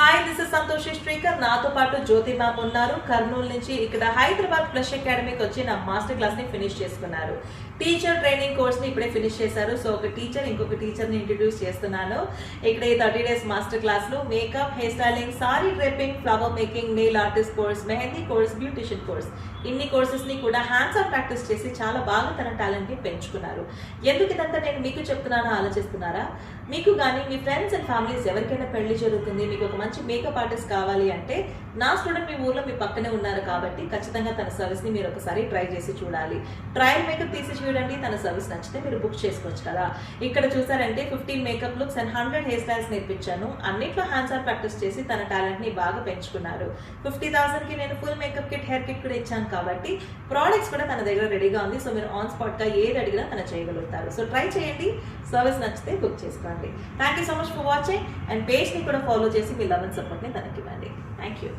Hi, this is Santoshi Srikar. నాతో పాటు జ్యోతి ma'am ఉన్నారు. కర్నూలు నుంచి ఇక్కడ హైదరాబాద్ ఫ్లష్ అకాడమీకి వచ్చి నా మాస్టర్ క్లాస్ ని ఫినిష్ చేసుకున్నారు. టీచర్ ట్రైనింగ్ కోర్స్ ని ఇప్పుడే ఫినిష్ చేశారు. సో ఒక టీచర్ ఇంకొక టీచర్ ని ఇంట్రడ్యూస్ చేస్తున్నాను. ఇక్కడ ఈ 30 days మాస్టర్ క్లాస్ లో makeup, hair styling, sorry draping, flower making, nail artist course, mehndi course, beautician course, ఇన్ని కోర్సెస్ ని కూడా హ్యాండ్స్ ఆన్ ప్రాక్టీస్ చేసి చాలా బాగా తన టాలెంట్ ని పెంచుకున్నారు. ఎందుకు ఇదంతా నేను మీకు చెప్తున్నానో ఆలోచిస్తున్నారా? మీకు కానీ మీ ఫ్రెండ్స్ అండ్ ఫ్యామిలీస్ ఎవరికైనా పెళ్లి జరుగుతుంది, మీకు ఒక మంచి మేకప్ ఆర్టిస్ట్ కావాలి అంటే నా స్టూడెంట్ మీ ఊర్లో మీ పక్కనే ఉన్నారు కాబట్టి ఖచ్చితంగా తన సర్వీస్ ని మీరు ఒకసారి ట్రై చేసి చూడాలి. ట్రయల్ మేకప్ తీసి చూడండి, తన సర్వీస్ నచ్చితే మీరు బుక్ చేసుకోవచ్చు కదా. ఇక్కడ చూసారంటే 15 makeup looks and 100 hair styles నేర్పించాను. అన్నిట్లో హ్యాండ్స్ ఆన్ ప్రాక్టీస్ చేసి తన టాలెంట్ ని బాగా పెంచుకున్నారు. 50,000 కి నేను full makeup kit, hair kit కూడా ఇచ్చాను కాబట్టి ప్రోడక్ట్స్ కూడా తన దగ్గర రెడీగా ఉంది. సో మీరు ఆన్ స్పాట్ గా ఏది అడిగినా తన చేయగలుగుతారు. సో ట్రై చేయండి, సర్వీస్ నచ్చితే బుక్ చేసుకోండి. Thank you so much for watching and page ని కూడా ఫాలో చేసి మీ లవ్ అండ్ సపోర్ట్ ని తనకి ఇవ్వండి. Thank you.